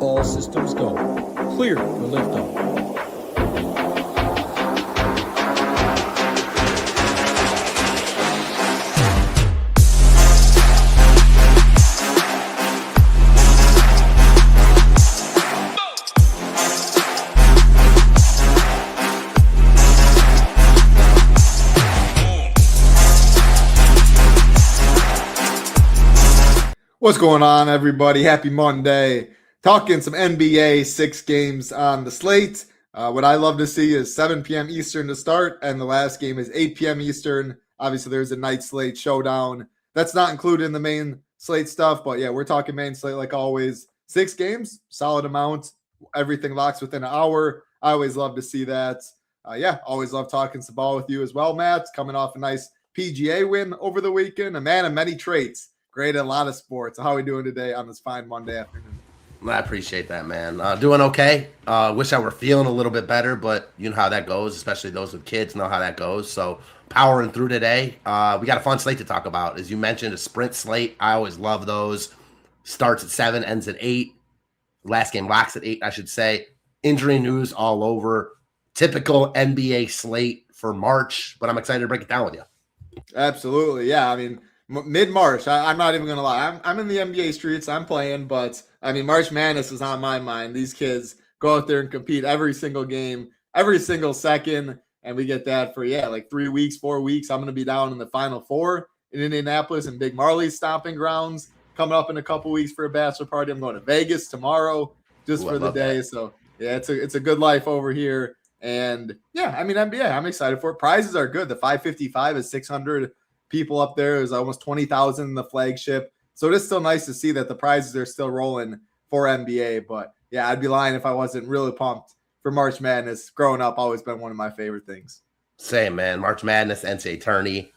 All systems go. Clear for liftoff. What's going on, everybody? Happy Monday. Talking some NBA, 6 games on the slate. What I love to see is 7 p.m. Eastern to start, and the last game is 8 p.m. Eastern. Obviously, there's a night slate showdown. That's not included in the main slate stuff, but yeah, we're talking main slate like always. 6 games, solid amount. Everything locks within an hour. I always love to see that. Always love talking some ball with you as well, Matt. Coming off a nice PGA win over the weekend. A man of many traits. Great at a lot of sports. How are we doing today on this fine Monday afternoon? I appreciate that, man. Doing okay. Wish I were feeling a little bit better, but you know how that goes, especially those with kids know how that goes. So powering through today. We got a fun slate to talk about. As you mentioned, a sprint slate. I always love those. Starts at 7, ends at 8. Last game locks at 8, I should say. Injury news all over. Typical NBA slate for March, but I'm excited to break it down with you. Absolutely. Yeah, I mean, mid-March, I'm not even going to lie. I'm in the NBA streets. I'm playing, but I mean, March Madness is on my mind. These kids go out there and compete every single game, every single second, and we get that for, like 3 weeks, 4 weeks. I'm going to be down in the Final Four in Indianapolis and Big Marley's stomping grounds coming up in a couple weeks for a bachelor party. I'm going to Vegas tomorrow just for the day. That. So, yeah, it's a good life over here. And, yeah, I mean, NBA, I'm excited for it. Prizes are good. The 555 is 600 people up there. There's almost 20,000 in the flagship. So it is still nice to see that the prizes are still rolling for NBA. But yeah, I'd be lying if I wasn't really pumped for March Madness. Growing up, always been one of my favorite things. Same, man. March Madness, NCAA tourney.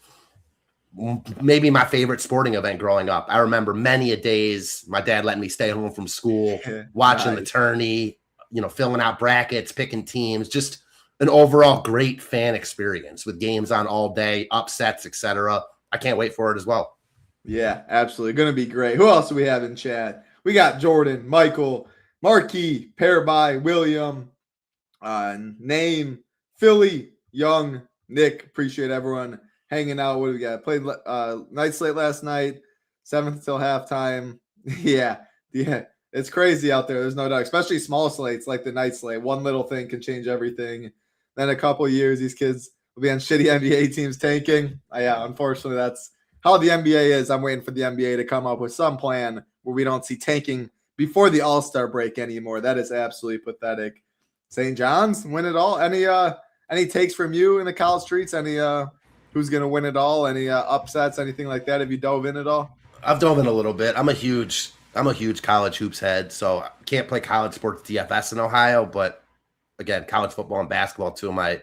Maybe my favorite sporting event growing up. I remember many a days my dad letting me stay home from school, watching the tourney, filling out brackets, picking teams, just an overall great fan experience with games on all day, upsets, etc. I can't wait for it as well. Yeah, absolutely. Going to be great. Who else do we have in chat? We got Jordan, Michael, Marquis, Paraby, William, Name, Philly, Young, Nick. Appreciate everyone hanging out. What do we got? Played night slate last night, 7th till halftime. Yeah. It's crazy out there. There's no doubt, especially small slates like the night slate. One little thing can change everything. Then a couple years, these kids will be on shitty NBA teams tanking. Unfortunately, that's how the NBA is. I'm waiting for the NBA to come up with some plan where we don't see tanking before the All-Star break anymore. That is absolutely pathetic. St. John's win it all. Any takes from you in the college streets? Any who's going to win it all? Any upsets? Anything like that? Have you dove in at all? I've dove in a little bit. I'm a huge college hoops head, so I can't play college sports DFS in Ohio, but again, college football and basketball, two of my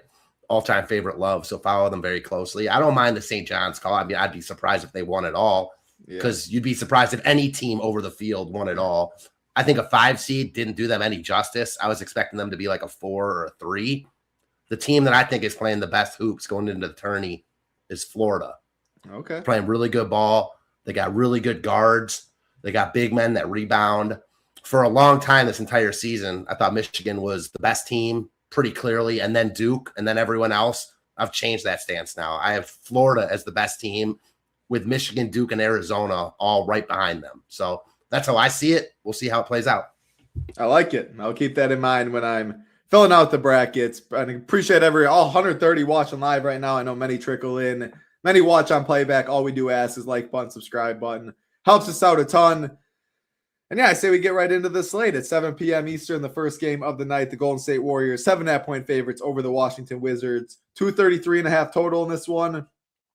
all-time favorite loves, so follow them very closely. I don't mind the St. John's call. I mean, I'd be surprised if they won it all because you'd be surprised if any team over the field won it all. I think a 5 seed didn't do them any justice. I was expecting them to be like a 4 or a 3. The team that I think is playing the best hoops going into the tourney is Florida. Okay. Playing really good ball. They got really good guards. They got big men that rebound. For a long time this entire season, I thought Michigan was the best team pretty clearly, and then Duke, and then everyone else. I've changed that stance now. I have Florida as the best team with Michigan, Duke, and Arizona all right behind them. So that's how I see it. We'll see how it plays out. I like it. I'll keep that in mind when I'm filling out the brackets. I appreciate all 130 watching live right now. I know many trickle in. Many watch on playback. All we do ask is like button, subscribe button. Helps us out a ton. And yeah, I say we get right into the slate at 7 p.m. Eastern, the first game of the night. The Golden State Warriors, 7.5-point favorites over the Washington Wizards. 233.5 total in this one,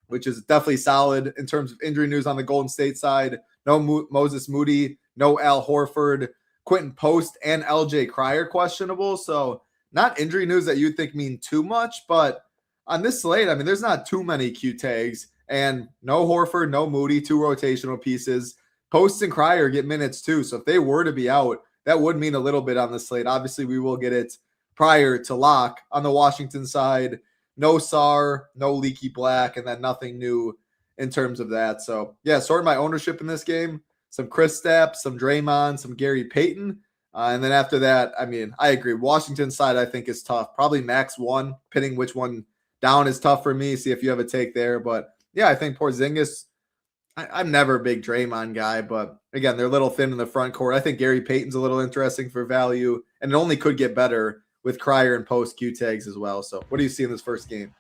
which is definitely solid in terms of injury news on the Golden State side. No Moses Moody, no Al Horford, Quentin Post, and LJ Cryer questionable. So not injury news that you'd think mean too much, but on this slate, I mean, there's not too many Q tags. And no Horford, no Moody, 2 rotational pieces. Post and Cryer get minutes too. So if they were to be out, that would mean a little bit on the slate. Obviously, we will get it prior to lock on the Washington side. No Sar, no Leaky Black, and then nothing new in terms of that. So, yeah, sorting my ownership in this game. Some Chris Stapp, some Draymond, some Gary Payton. And then after that, I mean, I agree. Washington side, I think, is tough. Probably max 1. Pinning which one down is tough for me. See if you have a take there. But yeah, I think Porzingis, I'm never a big Draymond guy, but again, they're a little thin in the front court. I think Gary Payton's a little interesting for value, and it only could get better with Cryer and post Q tags as well. So what do you see in this first game?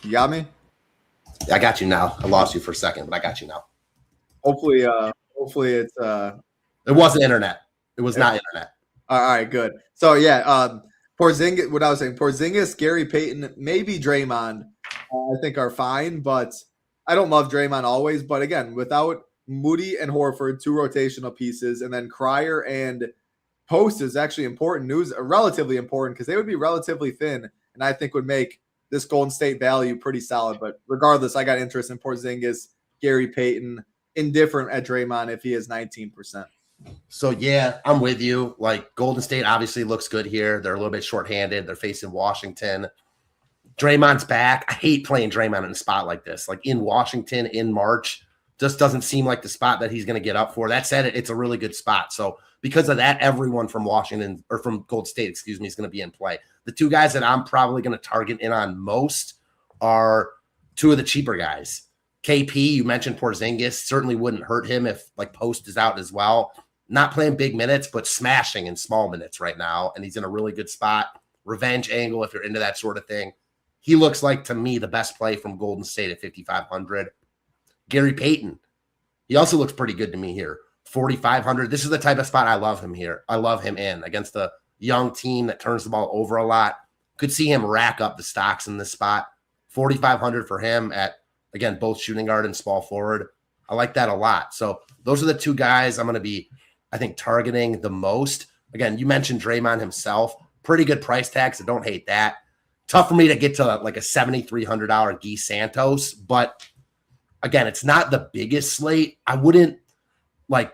You got me? I got you now. I lost you for a second, but I got you now. Hopefully it's It wasn't internet. It was not internet. All right, good. So yeah, Porzingis, what I was saying, Porzingis, Gary Payton, maybe Draymond, I think are fine, but I don't love Draymond always. But again, without Moody and Horford, 2 rotational pieces, and then Cryer and Post is actually important news, relatively important, because they would be relatively thin, and I think would make this Golden State value pretty solid. But regardless, I got interest in Porzingis, Gary Payton, indifferent at Draymond if he is 19%. So, yeah, I'm with you. Like, Golden State obviously looks good here. They're a little bit shorthanded. They're facing Washington. Draymond's back. I hate playing Draymond in a spot like this. Like, in Washington in March, just doesn't seem like the spot that he's going to get up for. That said, it's a really good spot. So, because of that, everyone from Washington, or from Golden State, excuse me, is going to be in play. The 2 guys that I'm probably going to target in on most are 2 of the cheaper guys. KP, you mentioned Porzingis, certainly wouldn't hurt him if, like, Post is out as well. Not playing big minutes, but smashing in small minutes right now, and he's in a really good spot. Revenge angle, if you're into that sort of thing. He looks like, to me, the best play from Golden State at 5,500. Gary Payton, he also looks pretty good to me here. 4,500. This is the type of spot I love him here. I love him in against a young team that turns the ball over a lot. Could see him rack up the stocks in this spot. 4,500 for him at, again, both shooting guard and small forward. I like that a lot. So those are the 2 guys I'm going to be, I think, targeting the most. Again, you mentioned Draymond himself. Pretty good price tag, so don't hate that. Tough for me to get to like a $7,300 Guy Santos, but again, it's not the biggest slate. I wouldn't like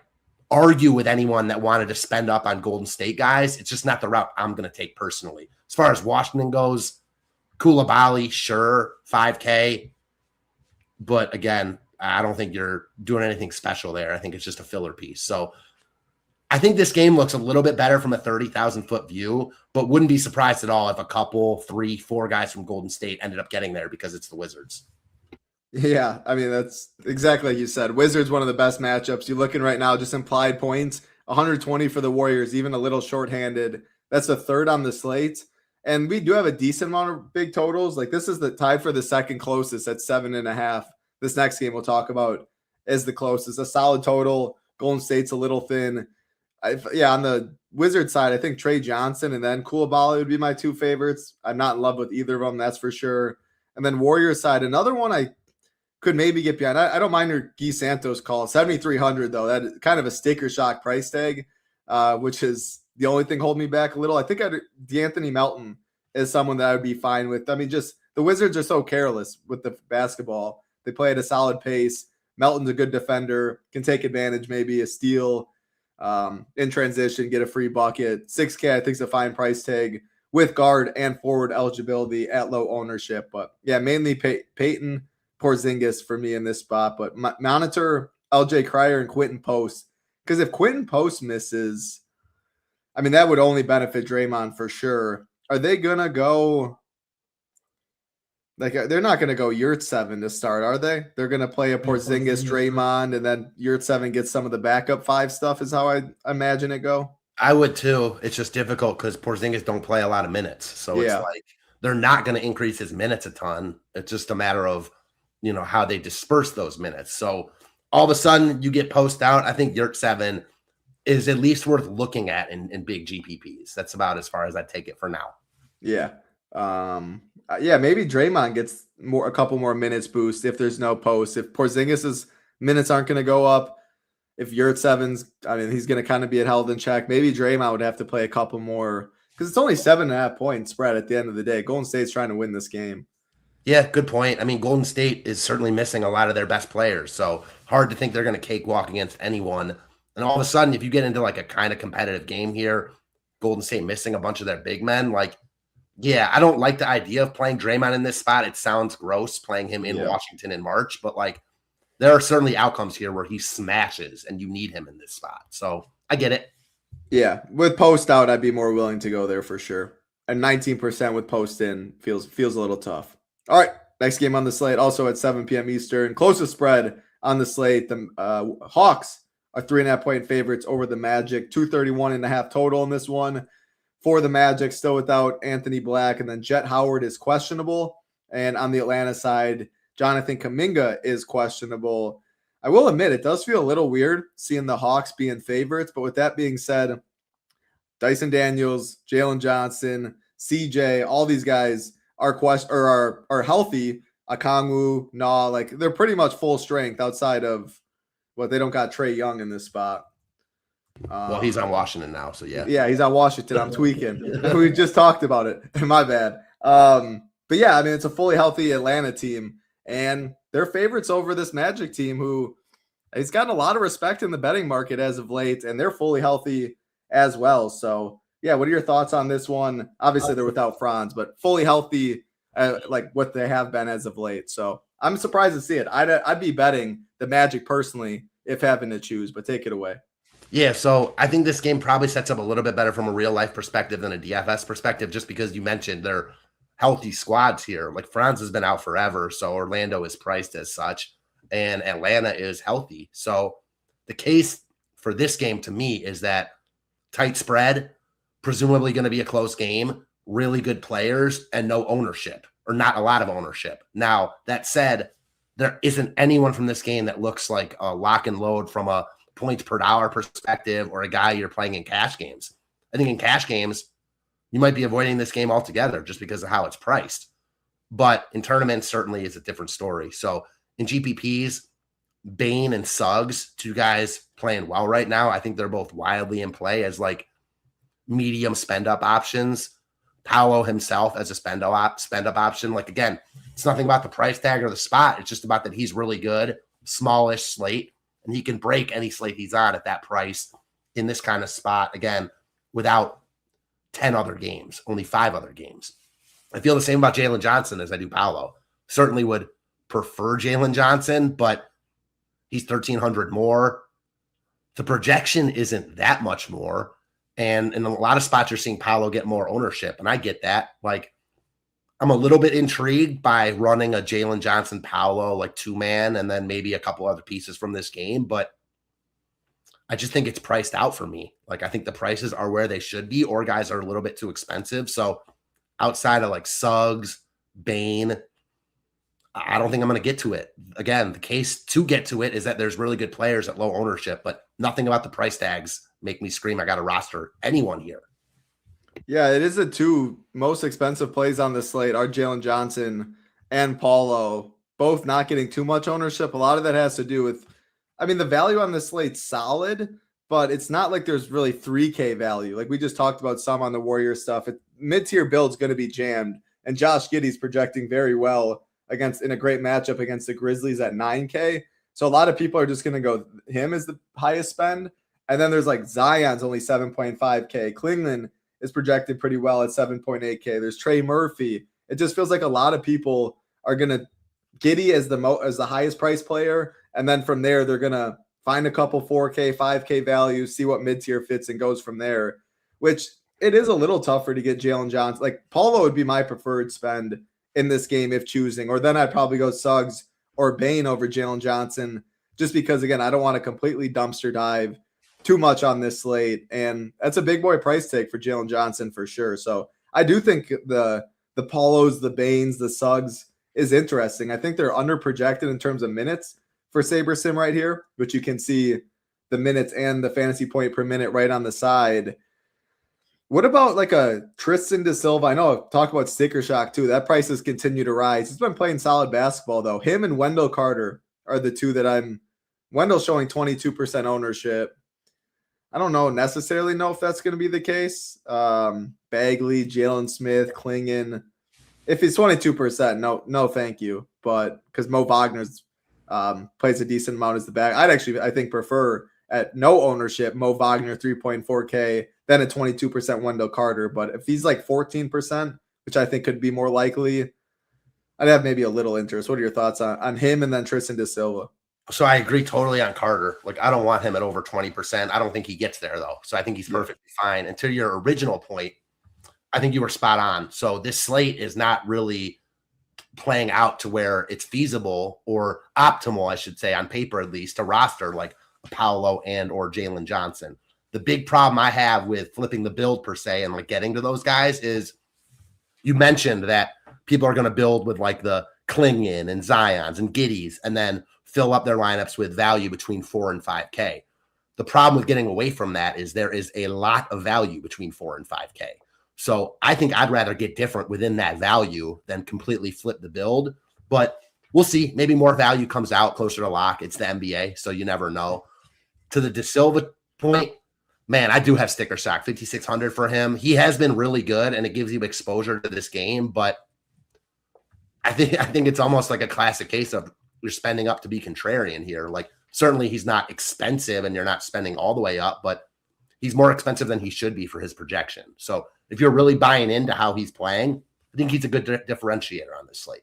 argue with anyone that wanted to spend up on Golden State guys. It's just not the route I'm going to take personally. As far as Washington goes, Koulibaly, sure, 5K. But again, I don't think you're doing anything special there. I think it's just a filler piece. So I think this game looks a little bit better from a 30,000-foot view, but wouldn't be surprised at all if a couple, 3, 4 guys from Golden State ended up getting there because it's the Wizards. Yeah, I mean, that's exactly like you said. Wizards, one of the best matchups. You're looking right now, just implied points, 120 for the Warriors, even a little shorthanded. That's the 3rd on the slate. And we do have a decent amount of big totals. Like, this is the tied for the second closest at 7.5. This next game we'll talk about is the closest. A solid total. Golden State's a little thin. On the Wizard side, I think Trey Johnson and then Koulibaly would be my 2 favorites. I'm not in love with either of them, that's for sure. And then Warriors side, another one I could maybe get behind. I don't mind your Guy Santos call. 7,300 though. That is kind of a sticker shock price tag, which is the only thing holding me back a little. I think DeAnthony Melton is someone that I would be fine with. I mean, just the Wizards are so careless with the basketball. They play at a solid pace. Melton's a good defender, can take advantage, maybe a steal in transition, get a free bucket. 6K, I think, is a fine price tag with guard and forward eligibility at low ownership. But yeah, mainly Peyton, Porzingis for me in this spot. But monitor LJ Cryer and Quentin Post, because if Quentin Post misses, I mean, that would only benefit Draymond for sure. Are they going to go? Like, they're not going to go Yurt-7 to start, are they? They're going to play a Porzingis, Draymond, and then Yurt-7 gets some of the backup 5 stuff is how I imagine it go. I would too. It's just difficult because Porzingis don't play a lot of minutes. So it's like they're not going to increase his minutes a ton. It's just a matter of, how they disperse those minutes. So all of a sudden you get Post out. I think Yurt-7 is at least worth looking at in big GPPs. That's about as far as I take it for now. Yeah. Maybe Draymond gets a couple more minutes boost if there's no Post. If Porzingis's minutes aren't going to go up, if Yurt-7's, he's going to kind of be held in check. Maybe Draymond would have to play a couple more because it's only 7.5 point spread at the end of the day. Golden State's trying to win this game. Yeah, good point. Golden State is certainly missing a lot of their best players, so hard to think they're going to cakewalk against anyone. And all of a sudden, if you get into like a kind of competitive game here, Golden State missing a bunch of their big men, I don't like the idea of playing Draymond in this spot. It sounds gross playing him in Washington in March, but there are certainly outcomes here where he smashes and you need him in this spot. So I get it. Yeah, with post out, I'd be more willing to go there for sure. And 19% with post in feels a little tough. All right, next game on the slate, also at 7 p.m. Eastern. Closest spread on the slate. The Hawks are 3.5-point favorites over the Magic. 231.5 total in this one for the Magic, still without Anthony Black. And then Jet Howard is questionable. And on the Atlanta side, Jonathan Kuminga is questionable. I will admit, it does feel a little weird seeing the Hawks being favorites. But with that being said, Dyson Daniels, Jalen Johnson, CJ, all these guys are healthy. Okongwu, like they're pretty much full strength outside of they don't got Trae Young in this spot. Well, he's on Washington now, so yeah. Yeah, he's on Washington. I'm tweaking. We just talked about it. My bad. But yeah, I mean, it's a fully healthy Atlanta team, and they're favorites over this Magic team who has gotten a lot of respect in the betting market as of late, and they're fully healthy as well. So yeah, what are your thoughts on this one? Obviously, they're without Franz, but fully healthy, like what they have been as of late. So I'm surprised to see it. I'd be betting the Magic personally if having to choose, but take it away. Yeah, so I think this game probably sets up a little bit better from a real life perspective than a DFS perspective, just because you mentioned they're healthy squads here. Like Franz has been out forever, so Orlando is priced as such, and Atlanta is healthy. So the case for this game to me is that tight spread, presumably going to be a close game, really good players, and no ownership, or not a lot of ownership. Now, that said, there isn't anyone from this game that looks like a lock and load from a points per dollar perspective or a guy you're playing in cash games. I think in cash games, you might be avoiding this game altogether just because of how it's priced. But in tournaments, certainly is a different story. So in GPPs, Bane and Suggs, two guys playing well right now. I think they're both wildly in play as like medium spend up options. Paolo himself as a spend up option. Like, again, it's nothing about the price tag or the spot. It's just about that he's really good, smallish slate, and he can break any slate he's on at that price in this kind of spot. Again, without 10 other games, only 5 other games. I feel the same about Jalen Johnson as I do Paolo. Certainly would prefer Jalen Johnson, but he's 1,300 more. The projection isn't that much more. And in a lot of spots, you're seeing Paolo get more ownership. And I get that. Like, I'm a little bit intrigued by running a Jalen Johnson Paolo, like 2-man, and then maybe a couple other pieces from this game. But I just think it's priced out for me. Like, I think the prices are where they should be, or guys are a little bit too expensive. So outside of like Suggs, Bane, I don't think I'm going to get to it. Again, the case to get to it is that there's really good players at low ownership, but nothing about the price tags make me scream I got to roster anyone here. Yeah, it is the two most expensive plays on the slate are Jalen Johnson and Paulo, both not getting too much ownership. A lot of that has to do with, I mean, the value on the slate's solid, but it's not like there's really 3K value. Like we just talked about some on the Warriors stuff. Mid-tier build's going to be jammed, and Josh Giddey's projecting very well in a great matchup against the Grizzlies at 9K. So a lot of people are just going to go him as the highest spend. And then there's like Zion's only 7.5K. Klingman is projected pretty well at 7.8K. There's Trey Murphy. It just feels like a lot of people are going to Giddey as the highest price player. And then from there, they're going to find a couple 4K, 5K values, see what mid-tier fits and goes from there, which it is a little tougher to get Jalen Johnson. Like Paulo would be my preferred spend in this game if choosing, or then I'd probably go Suggs or Bane over Jalen Johnson, just because, again, I don't want to completely dumpster dive too much on this slate. And that's a big boy price tag for Jalen Johnson for sure. So I do think the Paulos, the Banes, the Suggs is interesting. I think they're under projected in terms of minutes for SaberSim right here, but you can see the minutes and the fantasy point per minute right on the side. What about like a Tristan da Silva? I know I've talked about sticker shock too. That price has continued to rise. He's been playing solid basketball though. Him and Wendell Carter are the two that Wendell showing 22% ownership. I don't necessarily know if that's going to be the case. Bagley, Jalen Smith, Klingon. If he's 22%, no, thank you. But because Mo Wagner's plays a decent amount as the back, I think prefer at no ownership Mo Wagner 3.4K than a 22% Wendell Carter. But if he's like 14%, which I think could be more likely, I'd have maybe a little interest. What are your thoughts on him and then Tristan da Silva? So I agree totally on Carter. Like, I don't want him at over 20%. I don't think he gets there, though. So I think he's perfectly fine. And to your original point, I think you were spot on. So this slate is not really playing out to where it's feasible or optimal, I should say, on paper at least, to roster like Paolo and or Jalen Johnson. The big problem I have with flipping the build per se and like getting to those guys is you mentioned that people are going to build with like the Klingon and Zions and Giddies and then fill up their lineups with value between 4 and 5K. The problem with getting away from that is there is a lot of value between 4 and 5K. So I think I'd rather get different within that value than completely flip the build. But we'll see. Maybe more value comes out closer to lock. It's the NBA, so you never know. To the De Silva point, man, I do have sticker shock, 5,600 for him. He has been really good, and it gives you exposure to this game. But I think it's almost like a classic case of you're spending up to be contrarian here. Like, certainly he's not expensive, and you're not spending all the way up, but he's more expensive than he should be for his projection. So if you're really buying into how he's playing, I think he's a good differentiator on this slate.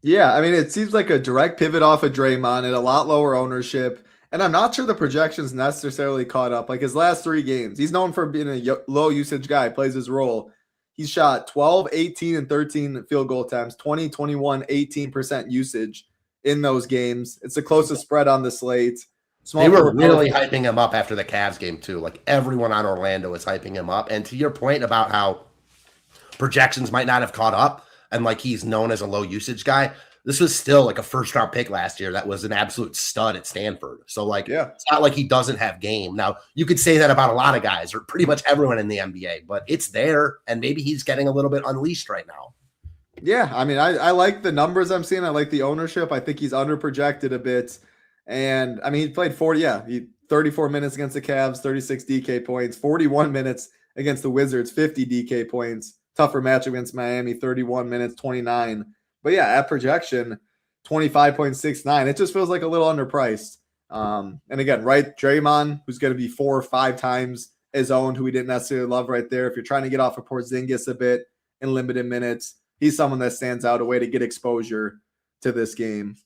Yeah, I mean, it seems like a direct pivot off of Draymond at a lot lower ownership. And I'm not sure the projections necessarily caught up. Like his last 3 games, he's known for being a low usage guy, plays his role. He's shot 12, 18, and 13 field goal attempts, 20, 21, 18% usage in those games. It's the closest spread on the slate. They were really hyping him up after the Cavs game too. Like everyone on Orlando was hyping him up. And to your point about how projections might not have caught up and like he's known as a low usage guy, this was still like a first round pick last year that was an absolute stud at Stanford. So like, It's not like he doesn't have game. Now you could say that about a lot of guys or pretty much everyone in the NBA, but it's there. And maybe he's getting a little bit unleashed right now. Yeah. I mean, I like the numbers I'm seeing. I like the ownership. I think he's under projected a bit. And I mean, he played 34 minutes against the Cavs, 36 DK points, 41 minutes against the Wizards, 50 DK points. Tougher match against Miami, 31 minutes, 29. But yeah, at projection, 25.69. It just feels like a little underpriced. And again, right, Draymond, who's going to be 4 or 5 times as owned, who we didn't necessarily love right there. If you're trying to get off of Porzingis a bit in limited minutes, he's someone that stands out, a way to get exposure to this game.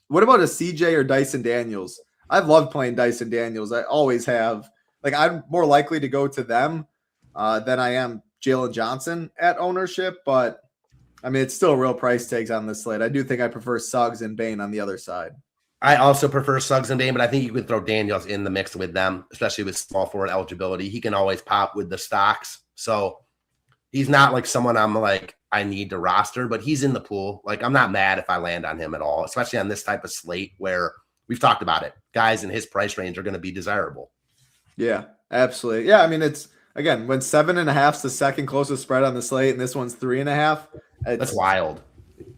What about a CJ or Dyson Daniels? I've loved playing Dyson Daniels. I always have. Like, I'm more likely to go to them than I am Jalen Johnson at ownership, but I mean, it's still real price tags on this slate. I do think I prefer Suggs and Bane on the other side. I also prefer Suggs and Bane, but I think you could throw Daniels in the mix with them, especially with small forward eligibility. He can always pop with the stocks. So he's not like someone I'm like, I need to roster, but he's in the pool. Like, I'm not mad if I land on him at all, especially on this type of slate where we've talked about it. Guys in his price range are going to be desirable. Yeah, absolutely. Yeah, I mean, it's, again, when 7.5 is the second closest spread on the slate, and this one's 3.5. That's wild.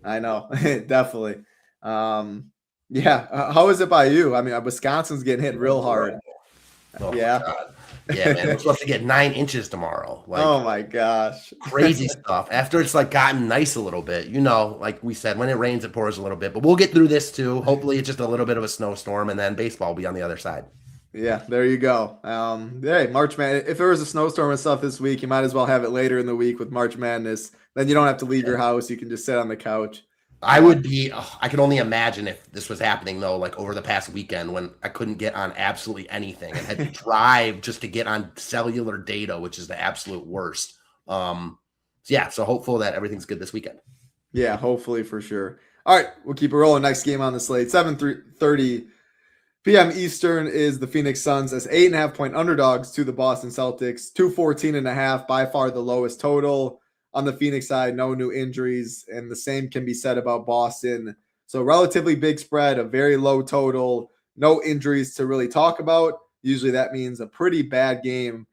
I know, definitely. Yeah. How is it by you? I mean, Wisconsin's getting hit real hard. Oh yeah. Yeah, man. We're supposed to get 9 inches tomorrow. Like, oh my gosh. Crazy stuff. After it's like gotten nice a little bit, like we said, when it rains, it pours a little bit, but we'll get through this too. Hopefully it's just a little bit of a snowstorm and then baseball will be on the other side. Yeah, there you go. Hey, March Madness. If there was a snowstorm and stuff this week, you might as well have it later in the week with March Madness. Then you don't have to leave your house. You can just sit on the couch. I can only imagine if this was happening though, like over the past weekend when I couldn't get on absolutely anything and had to drive just to get on cellular data, which is the absolute worst. So hopeful that everything's good this weekend. Yeah, hopefully for sure. All right, we'll keep it rolling. Next game on the slate, 7:30 p.m. Eastern is the Phoenix Suns as 8.5-point underdogs to the Boston Celtics. 214.5, by far the lowest total. On the Phoenix side, no new injuries, and the same can be said about Boston. So relatively big spread, a very low total, no injuries to really talk about. Usually that means a pretty bad game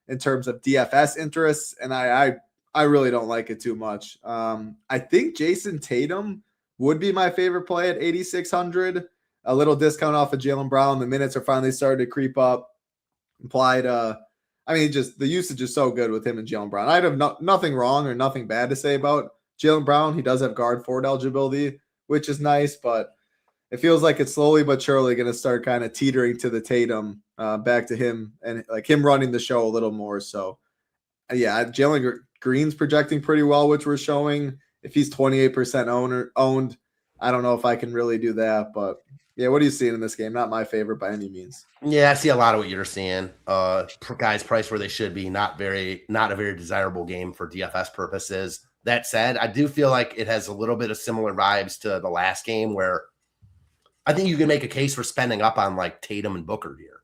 in terms of DFS interests, and I really don't like it too much. I think Jason Tatum would be my favorite play at 8,600. A little discount off of Jaylen Brown. The minutes are finally starting to creep up. Implied the usage is so good with him and Jaylen Brown. I'd have nothing wrong or nothing bad to say about Jaylen Brown. He does have guard forward eligibility, which is nice, but it feels like it's slowly but surely going to start kind of teetering to the Tatum back to him and like him running the show a little more. So, yeah, Jalen Green's projecting pretty well, which we're showing. If he's 28% owned, I don't know if I can really do that, but Yeah, what are you seeing in this game? Not my favorite by any means. Yeah, I see a lot of what you're seeing. Guys priced where they should be. Not a very desirable game for DFS purposes. That said, I do feel like it has a little bit of similar vibes to the last game where I think you can make a case for spending up on like Tatum and Booker here.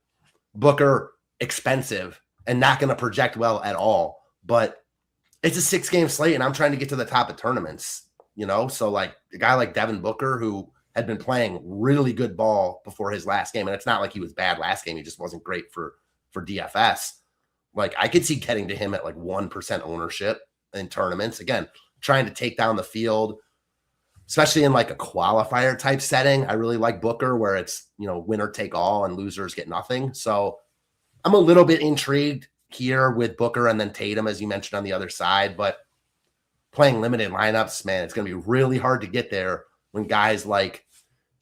Booker, expensive and not going to project well at all, but it's a 6-game slate and I'm trying to get to the top of tournaments, So like a guy like Devin Booker who had been playing really good ball before his last game. And it's not like he was bad last game. He just wasn't great for DFS. Like I could see getting to him at like 1% ownership in tournaments. Again, trying to take down the field, especially in like a qualifier type setting. I really like Booker where it's, winner take all and losers get nothing. So I'm a little bit intrigued here with Booker and then Tatum, as you mentioned on the other side, but playing limited lineups, man, it's going to be really hard to get there when guys like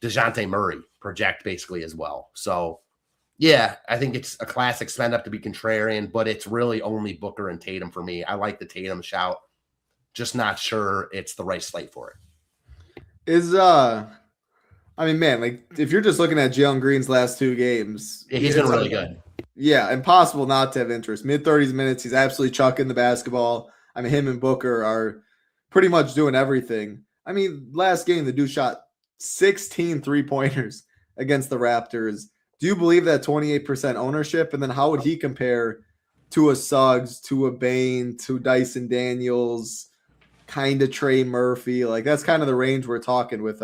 DeJounte Murray project basically as well. So yeah, I think it's a classic spend up to be contrarian, but it's really only Booker and Tatum for me. I like the Tatum shout, just not sure it's the right slate for it. Man, like if you're just looking at Jalen Green's last 2 games, he's been really good. Yeah, impossible not to have interest. Mid-30s minutes, he's absolutely chucking the basketball. Him and Booker are pretty much doing everything. Last game, the dude shot 16 3-pointers against the Raptors. Do you believe that 28% ownership? And then how would he compare to a Suggs, to a Bane, to Dyson Daniels, kind of Trey Murphy? Like that's kind of the range we're talking with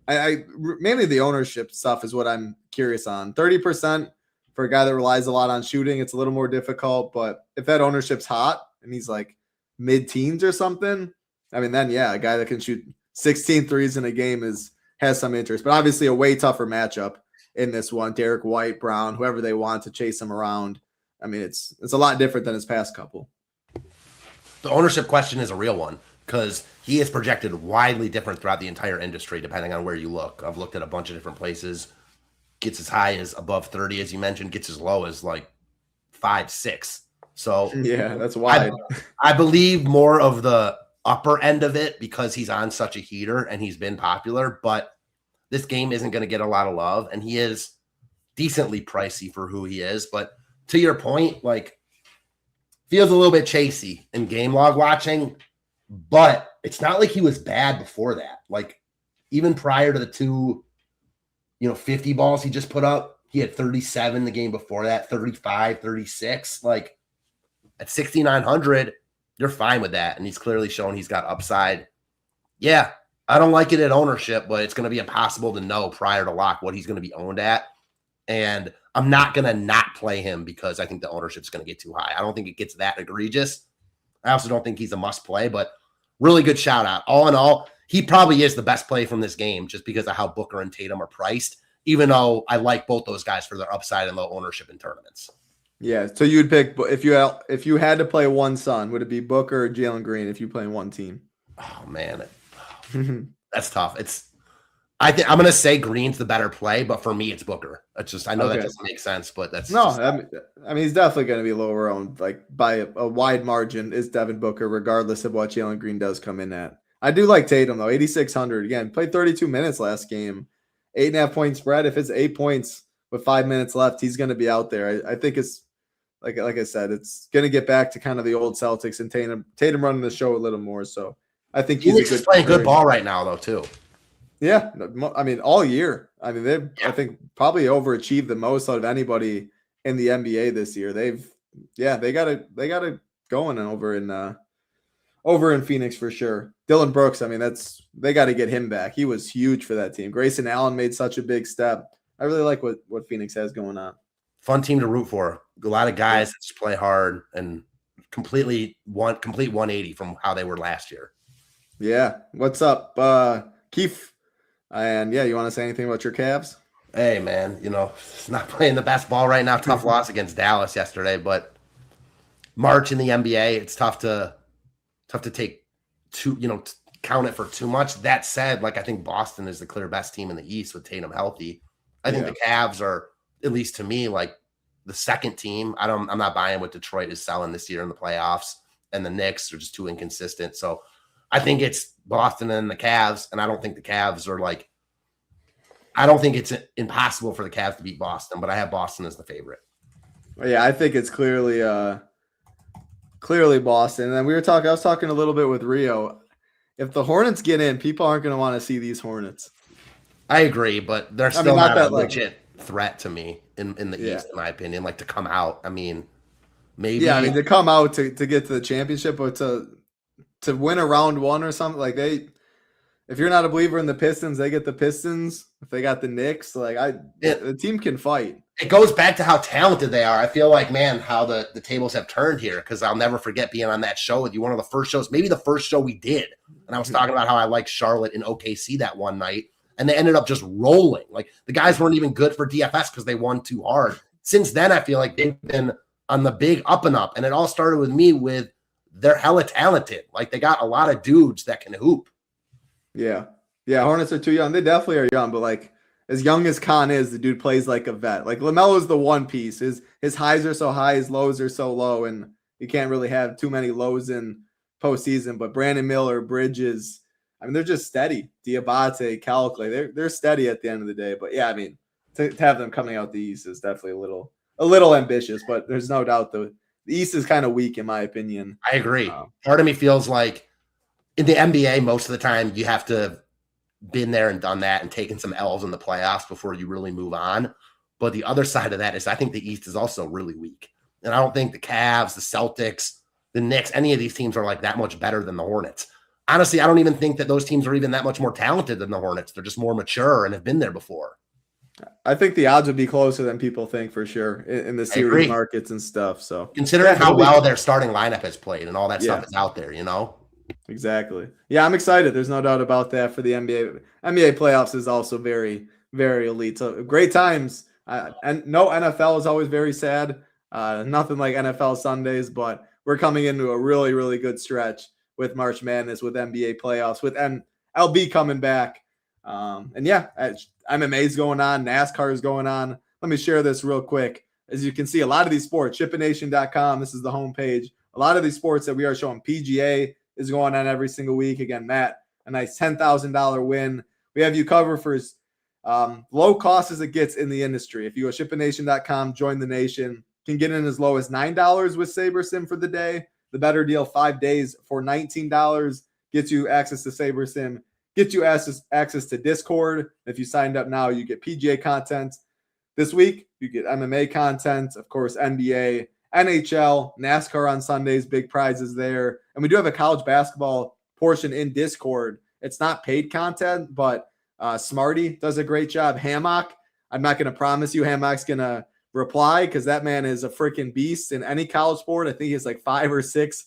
I mainly the ownership stuff is what I'm curious on. 30% for a guy that relies a lot on shooting, it's a little more difficult. But if that ownership's hot and he's like mid-teens or something, then yeah, a guy that can shoot 16 threes in a game has some interest. But obviously a way tougher matchup in this one. Derek White, Brown, whoever they want to chase him around. It's a lot different than his past couple. The ownership question is a real one because he is projected widely different throughout the entire industry, depending on where you look. I've looked at a bunch of different places. Gets as high as above 30, as you mentioned, gets as low as like 5, 6. So yeah, that's wide. I believe more of the upper end of it because he's on such a heater and he's been popular, but this game isn't going to get a lot of love and he is decently pricey for who he is. But to your point, like feels a little bit chasey in game log watching, but it's not like he was bad before that. Like even prior to the 2, 50 balls he just put up, he had 37 the game before that, 35, 36. Like at 6,900, you're fine with that. And he's clearly shown he's got upside. Yeah, I don't like it at ownership, but it's going to be impossible to know prior to lock what he's going to be owned at. And I'm not going to not play him because I think the ownership is going to get too high. I don't think it gets that egregious. I also don't think he's a must play, but really good shout out. All in all, he probably is the best play from this game just because of how Booker and Tatum are priced, even though I like both those guys for their upside and low ownership in tournaments. Yeah, so you'd pick if you had to play one Sun, would it be Booker or Jalen Green if you play one team? Oh man, that's tough. I think I'm going to say Green's the better play, but for me, it's Booker. It's just I know that doesn't make sense, but that's he's definitely going to be lower owned, like by a wide margin. Is Devin Booker, regardless of what Jalen Green does come in at. I do like Tatum though, 8,600 again. Played 32 minutes last game, 8.5 point spread. If it's 8 points with 5 minutes left, he's going to be out there. I think it's. Like I said, it's going to get back to kind of the old Celtics and Tatum running the show a little more. So I think he's playing good ball right now, though, too. Yeah, all year. They've I think probably overachieved the most out of anybody in the NBA this year. They got it going over in Phoenix for sure. Dylan Brooks, they got to get him back. He was huge for that team. Grayson Allen made such a big step. I really like what Phoenix has going on. Fun team to root for. A lot of guys that just play hard and complete 180 from how they were last year. Yeah. What's up, Keith? And yeah, you want to say anything about your Cavs? Hey, man, it's not playing the best ball right now. Tough loss against Dallas yesterday, but March in the NBA, it's tough to take count it for too much. That said, I think Boston is the clear best team in the East with Tatum healthy. I think the Cavs are, at least to me, the second team. I'm not buying what Detroit is selling this year in the playoffs, and the Knicks are just too inconsistent. So I think it's Boston and the Cavs, and I don't think the Cavs are I don't think it's impossible for the Cavs to beat Boston, but I have Boston as the favorite. Yeah, I think it's clearly Boston. And then I was talking a little bit with Rio. If the Hornets get in, people aren't going to want to see these Hornets. I agree, but they're still not a legit threat to me in the East, in my opinion. Like, to come out, I mean, maybe. Yeah, I mean, to come out to get to the championship, but to win a round one or something, like if you're not a believer in the Pistons, they get the Pistons. If they got the Knicks, the team can fight. It goes back to how talented they are. I feel like, man, how the tables have turned here, because I'll never forget being on that show with you, one of the first shows, maybe the first show we did. And I was talking about how I liked Charlotte and OKC that one night, and they ended up just rolling. Like, the guys weren't even good for DFS because they won too hard. Since then, I feel like they've been on the big up and up, and it all started with me with they're hella talented. Like, they got a lot of dudes that can hoop. Yeah. Yeah, Hornets are too young. They definitely are young, but as young as Khan is, the dude plays like a vet. Like, LaMelo's the one piece. His highs are so high, his lows are so low, and you can't really have too many lows in postseason. But Brandon Miller, Bridges, I mean, they're just steady. Diabate, Calclay, they're steady at the end of the day. But yeah, I mean, to have them coming out the East is definitely a little ambitious, but there's no doubt the East is kind of weak in my opinion. I agree. Part of me feels like in the NBA, most of the time you have to have been there and done that and taken some L's in the playoffs before you really move on. But the other side of that is I think the East is also really weak. And I don't think the Cavs, the Celtics, the Knicks, any of these teams are like that much better than the Hornets. Honestly, I don't even think that those teams are even that much more talented than the Hornets. They're just more mature and have been there before. I think the odds would be closer than people think for sure in the series markets and stuff. So considering how well their starting lineup has played and all that stuff is out there, Exactly. Yeah, I'm excited. There's no doubt about that for the NBA. NBA playoffs is also very, very elite. So great times. And no NFL is always very sad. Nothing like NFL Sundays, but we're coming into a really, really good stretch with March Madness, with NBA playoffs, with MLB coming back. And yeah, MMA's going on, NASCAR is going on. Let me share this real quick. As you can see, a lot of these sports, ShipItNation.com, this is the homepage. A lot of these sports that we are showing, PGA is going on every single week. Again, Matt, a nice $10,000 win. We have you covered for as low cost as it gets in the industry. If you go ShipItNation.com, join the nation, can get in as low as $9 with SaberSim for the day. The better deal, 5 days for $19, gets you access to SaberSim, gets you access to Discord. If you signed up now, you get PGA content. This week, you get MMA content, of course, NBA, NHL, NASCAR on Sundays, big prizes there. And we do have a college basketball portion in Discord. It's not paid content, but Smarty does a great job. Hammock, I'm not going to promise you Hammock's going to reply because that man is a freaking beast in any college sport. I think he has like 5 or 6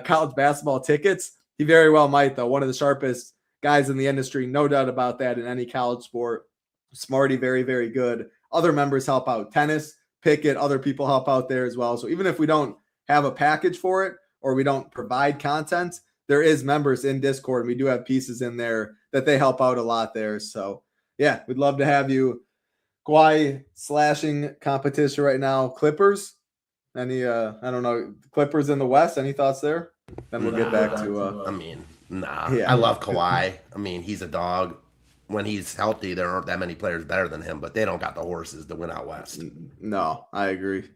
college basketball tickets. He very well might, though. One of the sharpest guys in the industry, no doubt about that, in any college sport. Smarty, very, very good. Other members help out. Tennis, Pickett, other people help out there as well. So even if we don't have a package for it or we don't provide content, there is members in Discord. We do have pieces in there that they help out a lot there. So yeah, we'd love to have you. Kawhi slashing competition right now. Clippers, any I don't know, Clippers in the West, any thoughts there? Then we'll get back to I love Kawhi. I mean, he's a dog. When he's healthy, there aren't that many players better than him, but they don't got the horses to win out West. No, I agree.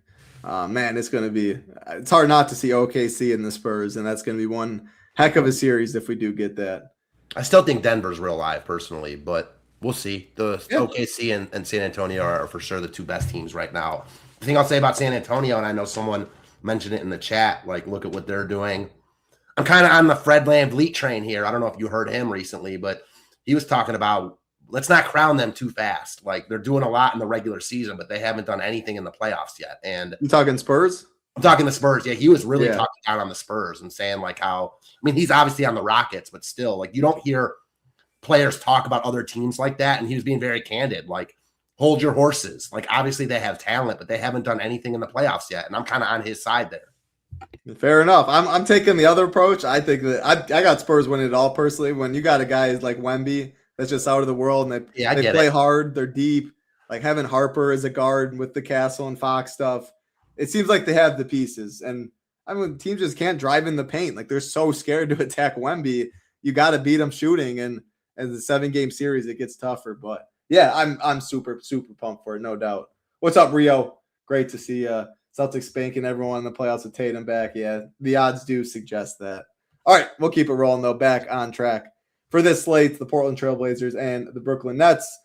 Man, it's hard not to see OKC in the Spurs, and that's going to be one heck of a series if we do get that. I still think Denver's real live personally, but we'll see. OKC and San Antonio are for sure the two best teams right now. The thing I'll say about San Antonio, and I know someone mentioned it in the chat, like, look at what they're doing. I'm kind of on the Fred VanVleet train here. I don't know if you heard him recently, but he was talking about let's not crown them too fast. Like, they're doing a lot in the regular season, but they haven't done anything in the playoffs yet. And you talking Spurs? I'm talking the Spurs. Yeah, he was really talking down on the Spurs and saying like how, I mean, he's obviously on the Rockets, but still, like, you don't hear players talk about other teams like that. And he was being very candid, like, hold your horses. Like, obviously they have talent, but they haven't done anything in the playoffs yet. And I'm kind of on his side there. Fair enough. I'm taking the other approach. I think that I got Spurs winning it all personally. When you got a guy like Wemby that's just out of the world and they play hard, they're deep. Like having Harper as a guard with the Castle and Fox stuff, it seems like they have the pieces. And I mean, teams just can't drive in the paint. Like they're so scared to attack Wemby. You got to beat them shooting. And as a 7-game series, it gets tougher. But Yeah, I'm super pumped for it, no doubt. What's up, Rio? Great to see Celtics spanking everyone in the playoffs with Tatum back. Yeah, the odds do suggest that. All right, we'll keep it rolling though. Back on track for this slate: the Portland Trailblazers and the Brooklyn Nets.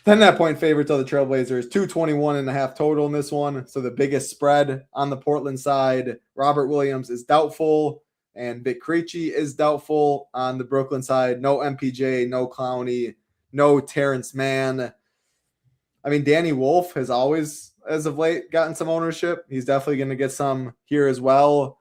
10.5-point favorites of the Trailblazers, 221.5 total in this one. So the biggest spread on the Portland side. Robert Williams is doubtful, and Vic Krejci is doubtful on the Brooklyn side. No MPJ, no Clowney, no Terrence Mann. I mean, Danny Wolf has always, as of late, gotten some ownership. He's definitely going to get some here as well.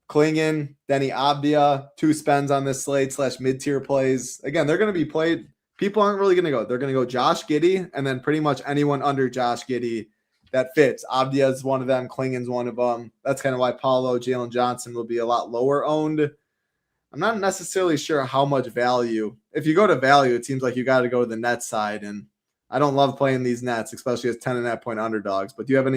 Klingon, Denny Abdia, 2 spends on this slate / mid-tier plays. Again, they're going to be played. People aren't really going to go. They're going to go Josh Giddey and then pretty much anyone under Josh Giddey that fits. Abdia is one of them. Klingon's one of them. That's kind of why Paulo, Jalen Johnson will be a lot lower owned. I'm not necessarily sure how much value. If you go to value, it seems like you got to go to the Nets side, and I don't love playing these Nets, especially as 10.5-point underdogs. But do you have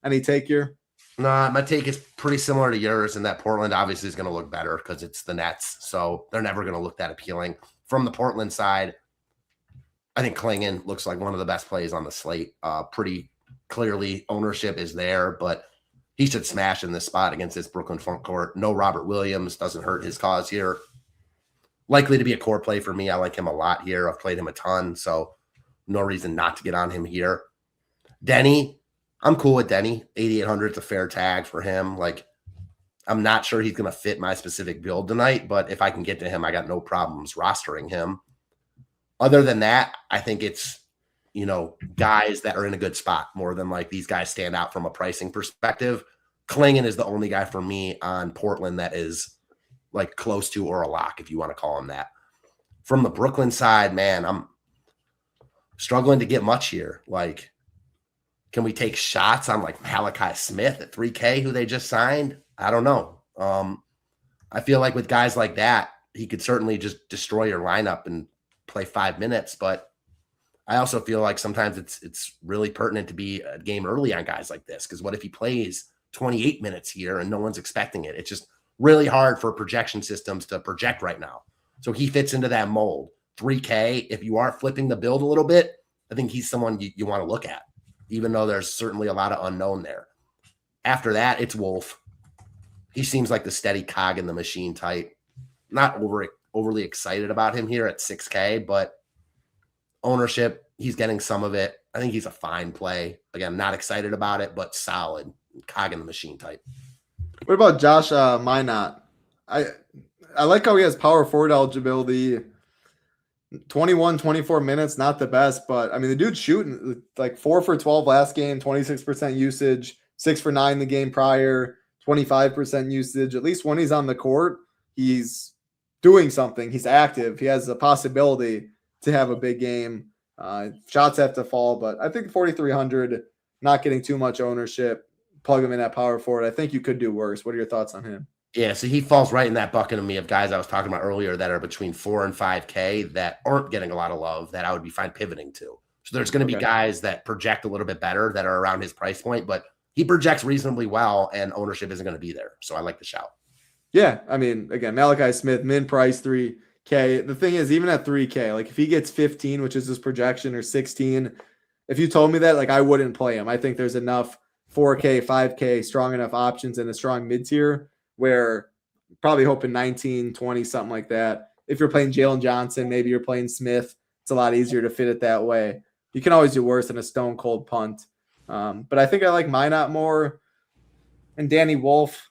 any take here? Nah, my take is pretty similar to yours in that Portland obviously is going to look better because it's the Nets, so they're never going to look that appealing. From the Portland side, I think Klingon looks like one of the best plays on the slate. Pretty clearly ownership is there, but he should smash in this spot against this Brooklyn front court. No Robert Williams, doesn't hurt his cause here. Likely to be a core play for me. I like him a lot here. I've played him a ton, so no reason not to get on him here. Denny, I'm cool with Denny. 8,800 is a fair tag for him. Like, I'm not sure he's going to fit my specific build tonight, but if I can get to him, I got no problems rostering him. Other than that, I think it's, guys that are in a good spot more than like these guys stand out from a pricing perspective. Klingon is the only guy for me on Portland that is like close to or a lock, if you want to call him that. From the Brooklyn side, man, I'm struggling to get much here. Like, can we take shots on like Malachi Smith at 3K, who they just signed? I don't know. I feel like with guys like that, he could certainly just destroy your lineup and play 5 minutes. But I also feel like sometimes it's really pertinent to be a game early on guys like this, because what if he plays 28 minutes here and no one's expecting it? It's just really hard for projection systems to project right now. So he fits into that mold. 3K, if you are flipping the build a little bit, I think he's someone you want to look at, even though there's certainly a lot of unknown there. After that, it's Wolf. He seems like the steady cog in the machine type. Not overly excited about him here at 6K, but ownership, he's getting some of it. I think he's a fine play. Again, not excited about it, but solid cog in the machine type. What about Josh Minot? I like how he has power forward eligibility. 21, 24 minutes, not the best, but I mean, the dude's shooting like 4 for 12 last game, 26% usage, 6 for 9 the game prior, 25% usage. At least when he's on the court, he's doing something. He's active. He has a possibility to have a big game. Shots have to fall, but I think 4,300, not getting too much ownership. Plug him in at power forward. I think you could do worse. What are your thoughts on him? Yeah, so he falls right in that bucket of me of guys I was talking about earlier that are between 4 and 5K that aren't getting a lot of love that I would be fine pivoting to. So there's going to be guys that project a little bit better that are around his price point, but he projects reasonably well and ownership isn't going to be there. So I like the shout. Yeah, I mean, again, Malachi Smith, min price 3K. The thing is, even at 3K, like if he gets 15, which is his projection, or 16, if you told me that, like I wouldn't play him. I think there's enough 4K, 5K, strong enough options in a strong mid-tier where probably hoping 19, 20, something like that. If you're playing Jalen Johnson, maybe you're playing Smith, it's a lot easier to fit it that way. You can always do worse than a stone cold punt. But I think I like Minot more. And Danny Wolf,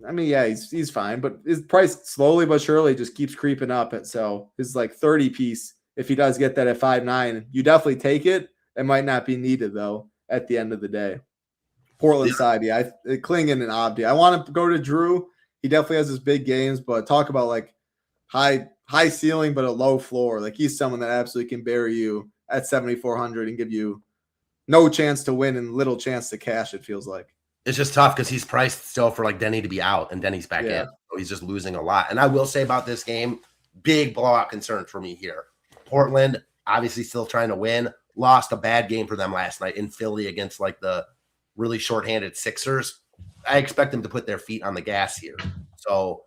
I mean, yeah, he's fine, but his price slowly but surely just keeps creeping up. So his like 30 piece, if he does get that at 5.9, you definitely take it. It might not be needed though at the end of the day. Portland side, yeah, Klingon and Abdi. I want to go to Drew. He definitely has his big games, but talk about like high ceiling but a low floor. Like he's someone that absolutely can bury you at 7,400 and give you no chance to win and little chance to cash. It feels like it's just tough because he's priced still for like Denny to be out and Denny's back in, so he's just losing a lot. And I will say about this game, big blowout concern for me here. Portland obviously still trying to win. Lost a bad game for them last night in Philly against like the really shorthanded Sixers. I expect them to put their feet on the gas here. So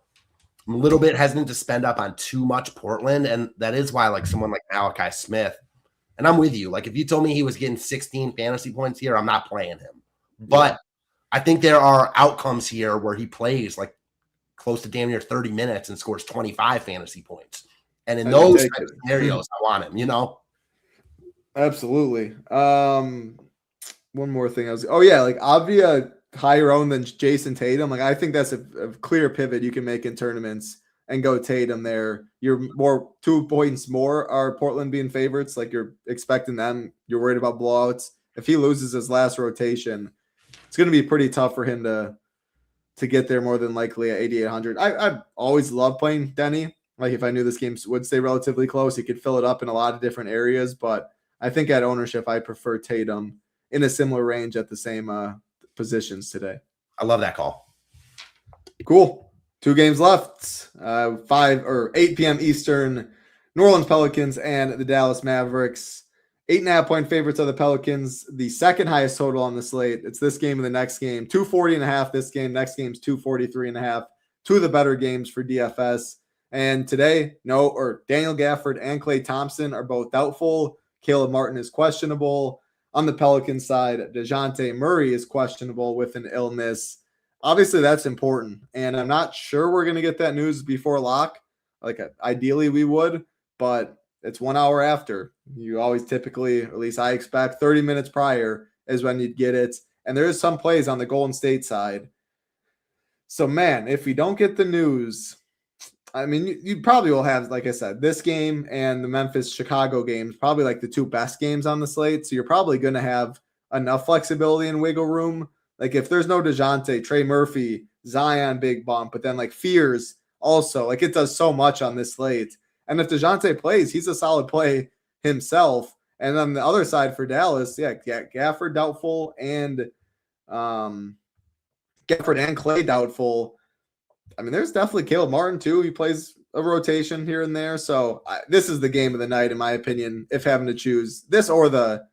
I'm a little bit hesitant to spend up on too much Portland. And that is why like someone like Malachi Smith, And I'm with you. Like, if you told me he was getting 16 fantasy points here, I'm not playing him. But I think there are outcomes here where he plays like close to damn near 30 minutes and scores 25 fantasy points. And in those types of scenarios, I want him, Absolutely. One more thing. like Avdia higher owned than Jason Tatum. Like, I think that's a clear pivot you can make in tournaments and go Tatum there. You're more 2 points more are Portland being favorites. Like, you're expecting them. You're worried about blowouts. If he loses his last rotation, it's going to be pretty tough for him to get there more than likely at 8,800. I've always loved playing Denny. Like, if I knew this game would stay relatively close, he could fill it up in a lot of different areas. But I think at ownership, I prefer Tatum in a similar range at the same positions today. I love that call. Cool. 2 games left. 8 p.m. Eastern. New Orleans Pelicans and the Dallas Mavericks. 8.5-point favorites are the Pelicans. The second highest total on the slate. It's this game and the next game. 240.5 this game. Next game's 243.5. 2 of the better games for DFS. And today, Daniel Gafford and Klay Thompson are both doubtful. Caleb Martin is questionable. On the Pelicans side, DeJounte Murray is questionable with an illness. Obviously, that's important. And I'm not sure we're going to get that news before lock. Like, ideally we would, but it's 1 hour after. You always typically, at least I expect, 30 minutes prior is when you'd get it. And there is some plays on the Golden State side. So, man, if we don't get the news, I mean, you probably will have, like I said, this game and the Memphis-Chicago games, probably like the 2 best games on the slate. So you're probably going to have enough flexibility and wiggle room. Like, if there's no DeJounte, Trey Murphy, Zion, big bump, but then like Fears also, like, it does so much on this slate. And if DeJounte plays, he's a solid play himself. And on the other side for Dallas, Gafford doubtful and Gafford and Klay doubtful. I mean, there's definitely Caleb Martin too. He plays a rotation here and there. So this is the game of the night, in my opinion, if having to choose this or the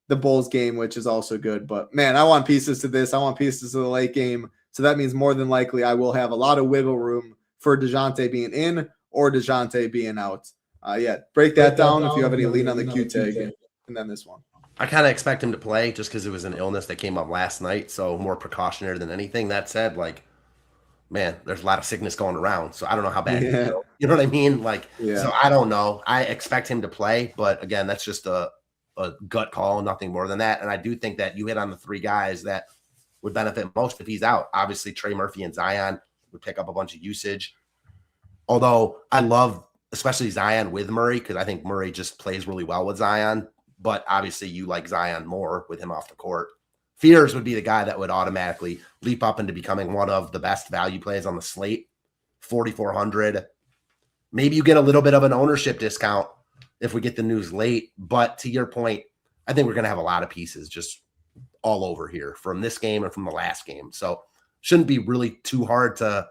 Bulls game, which is also good. But, man, I want pieces to this. I want pieces to the late game. So that means more than likely I will have a lot of wiggle room for DeJounte being in or DeJounte being out. Break that down if you have any lean on the Q tag. And then this one. I kind of expect him to play just because it was an illness that came up last night. So more precautionary than anything. That said, like, man, there's a lot of sickness going around. So I don't know how bad you know what I mean? So I don't know. I expect him to play. But, again, that's just a gut call, nothing more than that. And I do think that you hit on the 3 guys that would benefit most if he's out. Obviously, Trey Murphy and Zion would pick up a bunch of usage. Although I love especially Zion with Murray because I think Murray just plays really well with Zion. But obviously you like Zion more with him off the court. Fears would be the guy that would automatically leap up into becoming one of the best value plays on the slate. 4,400. Maybe you get a little bit of an ownership discount if we get the news late. But to your point, I think we're going to have a lot of pieces just all over here from this game and from the last game. So shouldn't be really too hard to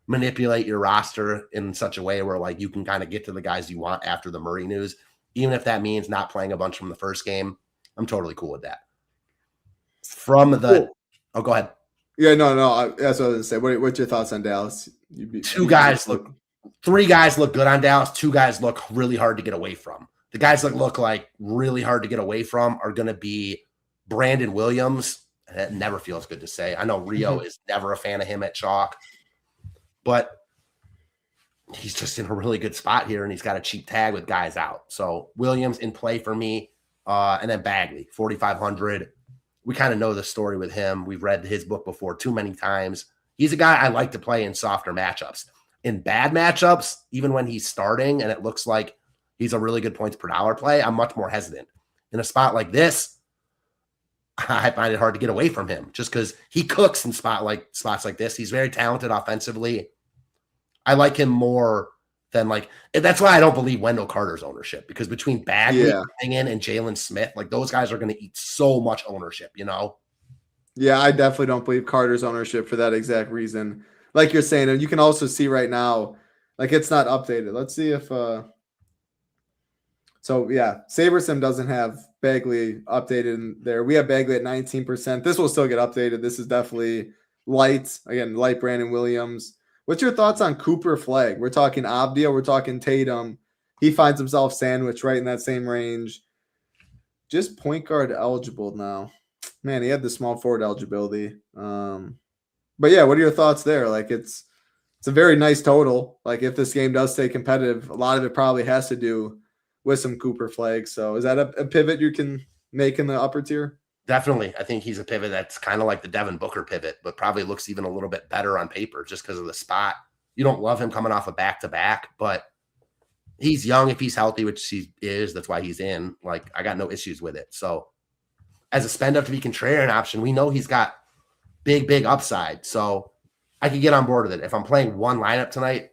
manipulate your roster in such a way where, like, you can kind of get to the guys you want after the Murray news. Even if that means not playing a bunch from the first game, I'm totally cool with that. From the oh, go ahead. Yeah, no, that's what I was gonna say. What's your thoughts on Dallas? 3 guys look good on Dallas. 2 guys look really hard to get away from. The guys that look like really hard to get away from are going to be Brandon Williams. That never feels good to say. I know Rio is never a fan of him at chalk, but he's just in a really good spot here, and he's got a cheap tag with guys out. So Williams in play for me, and then Bagley, 4,500. We kind of know the story with him. We've read his book before too many times. He's a guy I like to play in softer matchups. In bad matchups, even when he's starting and it looks like he's a really good points per dollar play, I'm much more hesitant. In a spot like this, I find it hard to get away from him just because he cooks in spots like this. He's very talented offensively. I like him more than that's why I don't believe Wendell Carter's ownership, because between Bagley and Jalen Smith, like, those guys are going to eat so much ownership, Yeah, I definitely don't believe Carter's ownership for that exact reason. Like you're saying, and you can also see right now, like, it's not updated. Let's see if SaberSim doesn't have Bagley updated in there. We have Bagley at 19%. This will still get updated. This is definitely light. Again, light Brandon Williams. What's your thoughts on Cooper Flag? We're talking Abdia. We're talking Tatum. He finds himself sandwiched right in that same range. just point guard eligible now. Man, he had the small forward eligibility. But yeah, what are your thoughts there? Like it's a very nice total. Like if this game does stay competitive, a lot of it probably has to do with some Cooper Flag. So is that a pivot you can make in the upper tier? Definitely. I think he's a pivot that's kind of like the Devin Booker pivot, but probably looks even a little bit better on paper just because of the spot. You don't love him coming off a back-to-back, but he's young if he's healthy, which he is. That's why he's in. Like, I got no issues with it. So as a spend up to be contrarian option, we know he's got big upside. So I could get on board with it. If I'm playing one lineup tonight,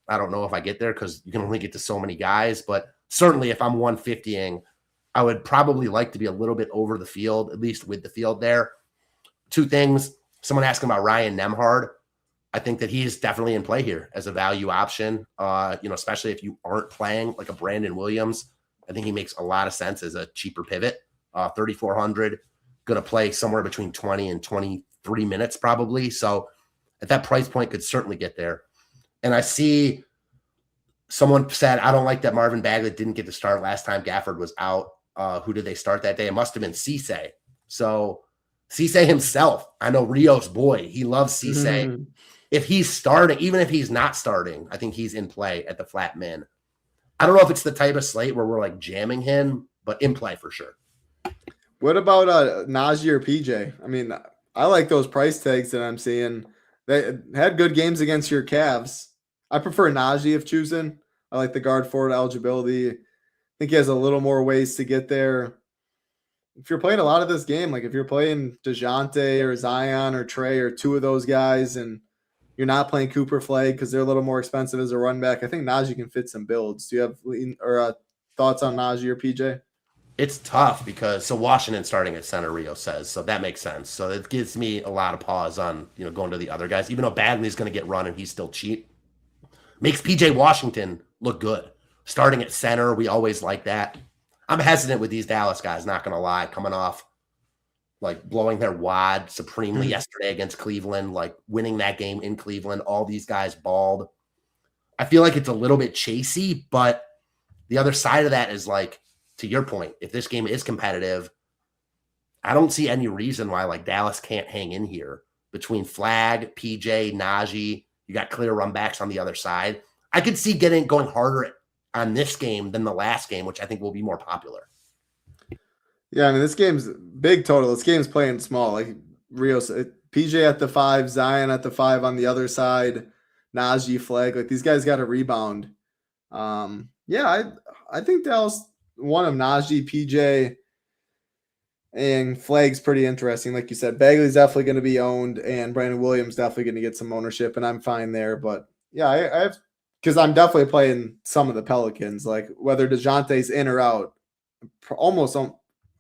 I don't know if I get there because you can only get to so many guys. But certainly if I'm 150ing, I would probably like to be a little bit over the field, at least with the field there. Two things. Someone asking about Ryan Nembhard. I think that he is definitely in play here as a value option, especially if you aren't playing like a Brandon Williams. I think he makes a lot of sense as a cheaper pivot. 3,400, going to play somewhere between 20 and 23 minutes probably. So at that price point could certainly get there. And I see someone said, I don't like that Marvin Bagley didn't get to start last time Gafford was out. Who did they start that day? It must have been Cisse. So Cisse himself, I know Rio's boy. He loves Cisse. Mm-hmm. If he's starting, even if he's not starting, I think he's in play at the flat min. I don't know if it's the type of slate where we're like jamming him, but in play for sure. What about Najee or PJ? I mean, I like those price tags that I'm seeing. They had good games against your Cavs. I prefer Najee if choosing. I like the guard forward eligibility. I think he has a little more ways to get there. If you're playing a lot of this game, like if you're playing DeJounte or Zion or Trey or two of those guys and you're not playing Cooper Flag because they're a little more expensive as a run back, I think Najee can fit some builds. Do you have thoughts on Najee or PJ? It's tough because Washington starting at center, Rio says, so that makes sense. So it gives me a lot of pause on going to the other guys, even though Bagley's going to get run and he's still cheap. Makes PJ Washington look good. Starting at center, we always like that. I'm hesitant with these Dallas guys, not going to lie, coming off like blowing their wad supremely yesterday against Cleveland, like winning that game in Cleveland. All these guys balled. I feel like it's a little bit chasey, but the other side of that is like, to your point, if this game is competitive, I don't see any reason why like Dallas can't hang in here between Flag, PJ, Najee. You got clear run backs on the other side. I could see going harder on this game than the last game, which I think will be more popular. Yeah, I mean, this game's big total. This game's playing small. Like Rio said, PJ at the 5, Zion at the 5 on the other side, Najee, Flag. Like these guys got a rebound. I think Dallas, one of Najee, PJ, and Flag's pretty interesting. Like you said, Bagley's definitely going to be owned, and Brandon Williams definitely going to get some ownership, and I'm fine there. But yeah, I have, because I'm definitely playing some of the Pelicans. Like whether DeJounte's in or out, almost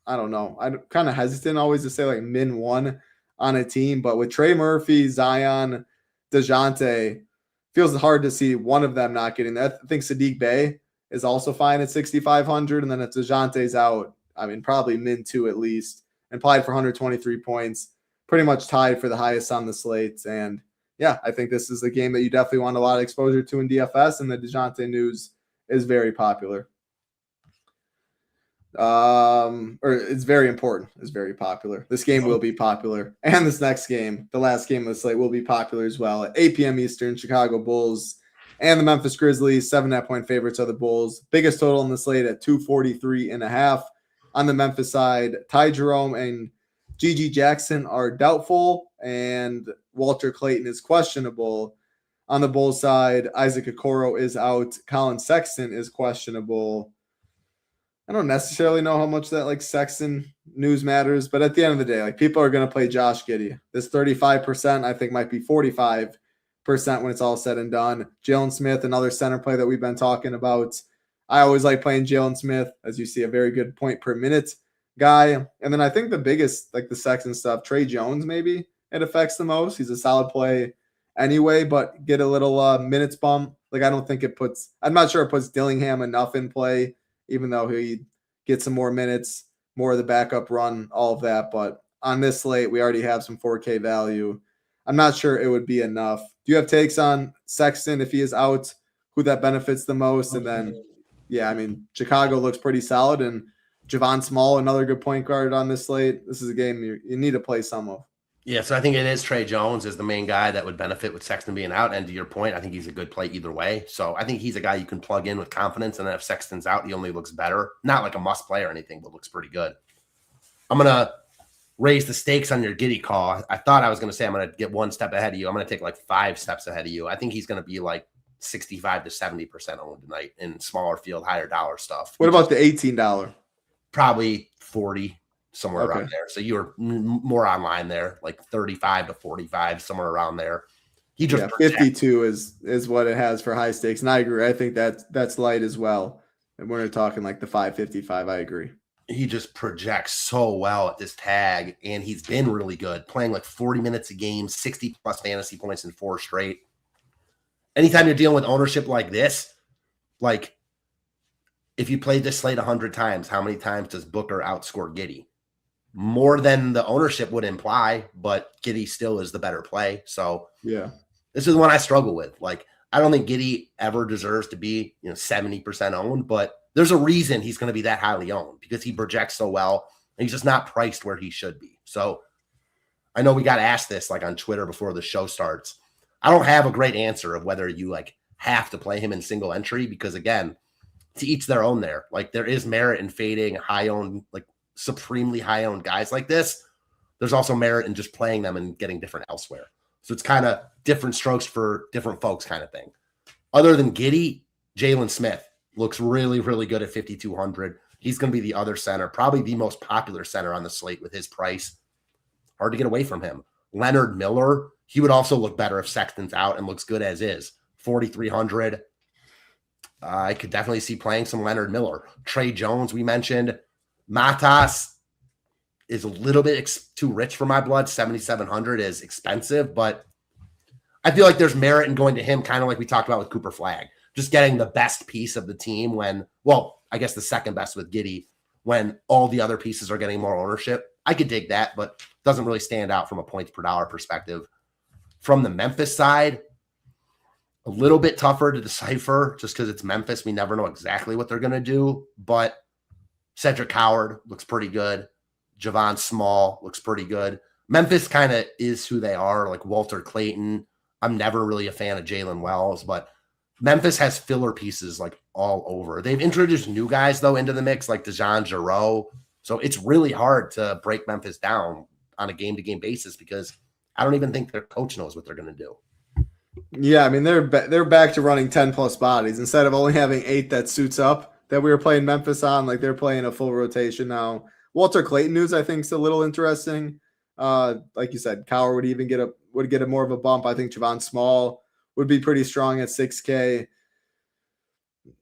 I don't know. I'm kind of hesitant always to say like min one on a team, but with Trey Murphy, Zion, DeJounte, feels hard to see one of them not getting that. I think Sadiq Bey is also fine at 6,500, and then if DeJounte's out, I mean, probably min 2 at least, and applied for 123 points, pretty much tied for the highest on the slate. And yeah, I think this is a game that you definitely want a lot of exposure to in DFS, and the DeJounte news is very popular. Or it's very important. It's very popular. This game will be popular, and this next game, the last game of the slate, will be popular as well. At 8 p.m. Eastern, Chicago Bulls and the Memphis Grizzlies, 7.5-point favorites are the Bulls. Biggest total in the slate at 243.5. On the Memphis side, Ty Jerome and Gigi Jackson are doubtful, and Walter Clayton is questionable. On the Bulls side, Isaac Okoro is out. Colin Sexton is questionable. I don't necessarily know how much that like Sexton news matters, but at the end of the day, like people are going to play Josh Giddey. This 35% I think might be 45% when it's all said and done. Jalen Smith, another center play that we've been talking about. I always like playing Jalen Smith, as you see, a very good point per minute guy. And then I think the biggest, like the Sexton stuff, Trey Jones, maybe it affects the most. He's a solid play anyway, but get a little minutes bump. Like I'm not sure it puts Dillingham enough in play, even though he gets some more minutes, more of the backup run, all of that. But on this slate, we already have some 4K value. I'm not sure it would be enough. Do you have takes on Sexton if he is out, who that benefits the most? And then, yeah, I mean, Chicago looks pretty solid, and Javon Small, another good point guard on this slate. This is a game you need to play some of. Yeah, so I think it is Trey Jones is the main guy that would benefit with Sexton being out. And to your point, I think he's a good play either way. So I think he's a guy you can plug in with confidence. And then if Sexton's out, he only looks better. Not like a must play or anything, but looks pretty good. I'm going to raise the stakes on your Giddy call. I thought I was going to say I'm going to get one step ahead of you. I'm going to take like 5 steps ahead of you. I think he's going to be like 65 to 70% owned tonight in smaller field, higher dollar stuff. What about the $18? Probably 40. Somewhere around there. So you were more online there, like 35 to 45, somewhere around there. He just 52 is what it has for high stakes. And I agree. I think that's light as well. And we're talking like the 555. I agree. He just projects so well at this tag, and he's been really good, playing like 40 minutes a game, 60 plus fantasy points in 4 straight. Anytime you're dealing with ownership like this, like if you played this slate 100 times, how many times does Booker outscore Giddy? More than the ownership would imply, but Giddy still is the better play. So yeah, this is the one I struggle with. Like, I don't think Giddy ever deserves to be 70% owned, but there's a reason he's going to be that highly owned because he projects so well and he's just not priced where he should be. So I know we got asked this like on Twitter before the show starts. I don't have a great answer of whether you like have to play him in single entry because again, to each their own there. Like there is merit in fading high owned, like supremely high owned guys like this. There's also merit in just playing them and getting different elsewhere. So it's kind of different strokes for different folks kind of thing. Other than Giddy, Jalen Smith looks really, really good at 5,200. He's going to be the other center, probably the most popular center on the slate with his price. Hard to get away from him. Leonard Miller, he would also look better if Sexton's out and looks good as is. 4,300. I could definitely see playing some Leonard Miller. Trey Jones, we mentioned. Matas is a little bit too rich for my blood. 7,700 is expensive, but I feel like there's merit in going to him, kind of like we talked about with Cooper Flagg, just getting the best piece of the team when, well, I guess the second best with Giddy when all the other pieces are getting more ownership. I could dig that, but doesn't really stand out from a points per dollar perspective. From the Memphis side, a little bit tougher to decipher just because it's Memphis. We never know exactly what they're going to do, but Cedric Howard looks pretty good. Javon Small looks pretty good. Memphis kind of is who they are, like Walter Clayton. I'm never really a fan of Jalen Wells, but Memphis has filler pieces like all over. They've introduced new guys, though, into the mix, like DeJon Jarreau. So it's really hard to break Memphis down on a game-to-game basis because I don't even think their coach knows what they're going to do. Yeah, I mean, they're back to running 10-plus bodies. Instead of only having 8 that suits up that we were playing Memphis on, like they're playing a full rotation now. Walter Clayton news, I think, is a little interesting. Like you said, Cowher would get a more of a bump. I think Javon Small would be pretty strong at 6K.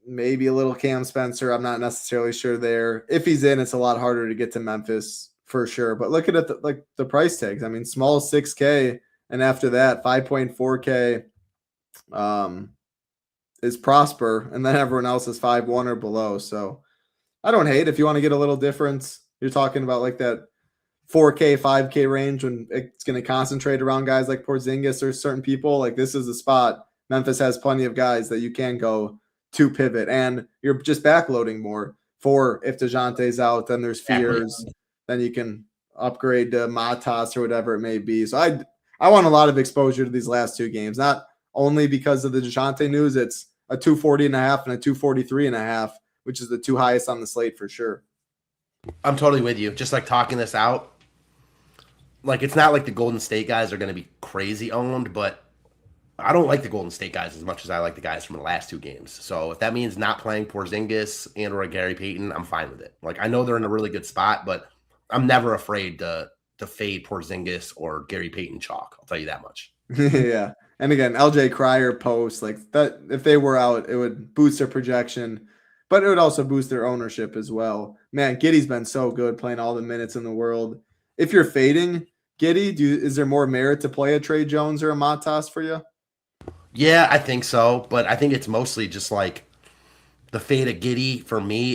Maybe a little Cam Spencer. I'm not necessarily sure there. If he's in, it's a lot harder to get to Memphis for sure. But look at it, the price tags. I mean, Small 6K, and after that, 5.4K is Prosper, and then everyone else is 5.1 or below. So I don't hate if you want to get a little difference. You're talking about like that 4K, 5K range when it's going to concentrate around guys like Porzingis or certain people. Like this is a spot. Memphis has plenty of guys that you can go to pivot, and you're just backloading more for if DeJounte's out, then there's fears. Then you can upgrade to Matas or whatever it may be. So I want a lot of exposure to these last 2 games, not only because of the DeJounte news. It's a 240.5 and a 243.5, which is the 2 highest on the slate for sure. I'm totally with you. Just like talking this out, like it's not like the Golden State guys are going to be crazy owned, but I don't like the Golden State guys as much as I like the guys from the last 2 games. So if that means not playing Porzingis and or Gary Payton, I'm fine with it. Like I know they're in a really good spot, but I'm never afraid to fade Porzingis or Gary Payton chalk. I'll tell you that much. Yeah. And again, LJ Cryer posts like that. If they were out, it would boost their projection, but it would also boost their ownership as well. Man, Giddy's been so good playing all the minutes in the world. If you're fading Giddy, is there more merit to play a Trey Jones or a Matas for you? Yeah, I think so. But I think it's mostly just like the fade of Giddy for me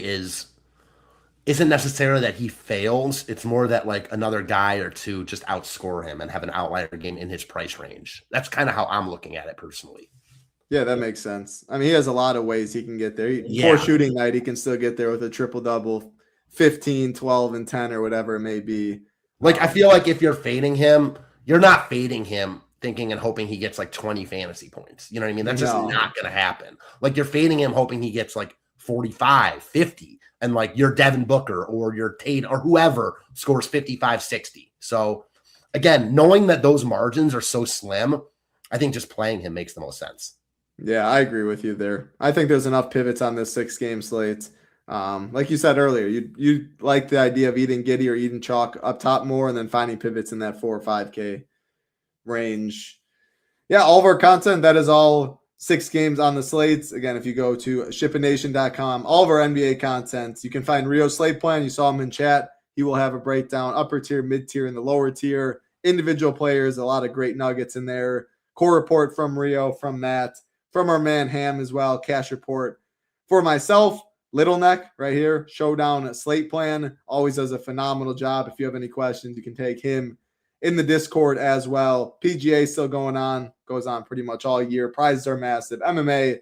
isn't necessarily that he fails. It's more that like another guy or two just outscore him and have an outlier game in his price range. That's kind of how I'm looking at it personally. Yeah, that makes sense. I mean, he has a lot of ways he can get there. Yeah. For shooting night, he can still get there with a triple-double, 15, 12, and 10 or whatever it may be. Like, I feel like if you're fading him, you're not fading him thinking and hoping he gets like 20 fantasy points. You know what I mean? That's just not going to happen. Like, you're fading him hoping he gets like 45, 50, and like your Devin Booker or your Tate or whoever scores 55, 60. So again, knowing that those margins are so slim, I think just playing him makes the most sense. Yeah, I agree with you there. I think there's enough pivots on this 6-game slate. Like you said earlier, you like the idea of eating Giddy or eating chalk up top more and then finding pivots in that 4 or 5K range. Yeah, all of our content, that is all 6 games on the slates. Again, if you go to shippination.com, all of our NBA content, you can find Rio's slate plan. You saw him in chat. He will have a breakdown, upper tier, mid tier, and the lower tier. Individual players, a lot of great nuggets in there. Core report from Rio, from Matt, from our man Ham as well. Cash report for myself. Little Neck right here, Showdown Slate Plan, always does a phenomenal job. If you have any questions, you can take him in the Discord as well. PGA still going on, goes on pretty much all year. Prizes are massive. MMA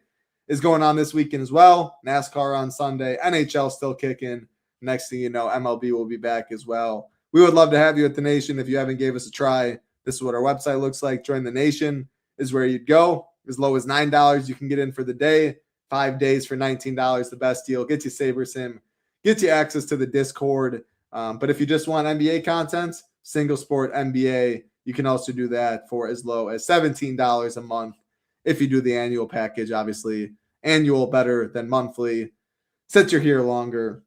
is going on this weekend as well. NASCAR on Sunday. NHL still kicking. Next thing you know, MLB will be back as well. We would love to have you at the Nation. If you haven't gave us a try, this is what our website looks like. Join the Nation is where you'd go. As low as $9, you can get in for the day. 5 days for $19, the best deal. Get you SaberSim, get you access to the Discord. But if you just want NBA content, single sport NBA, you can also do that for as low as $17 a month. If you do the annual package, obviously annual better than monthly. Since you're here longer.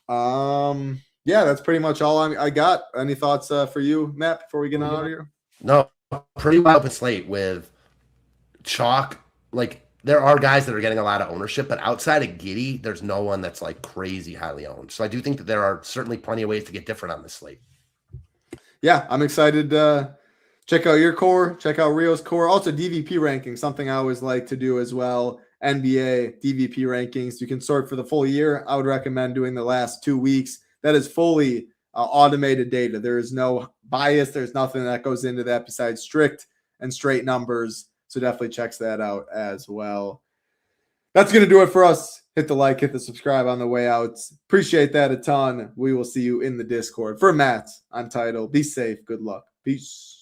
Yeah, that's pretty much all I got. Any thoughts for you, Matt, before we get on out of here? No, pretty wide open slate with chalk. Like, there are guys that are getting a lot of ownership, but outside of Giddy, there's no one that's like crazy highly owned. So I do think that there are certainly plenty of ways to get different on this slate. Yeah, I'm excited to check out your core, check out Rio's core. Also, DVP ranking, something I always like to do as well. NBA DVP rankings. You can sort for the full year. I would recommend doing the last 2 weeks. That is fully automated data. There is no bias. There's nothing that goes into that besides strict and straight numbers. So definitely checks that out as well. That's going to do it for us. Hit the like, hit the subscribe on the way out. Appreciate that a ton. We will see you in the Discord. For Matt, I'm Tidal. Be safe. Good luck. Peace.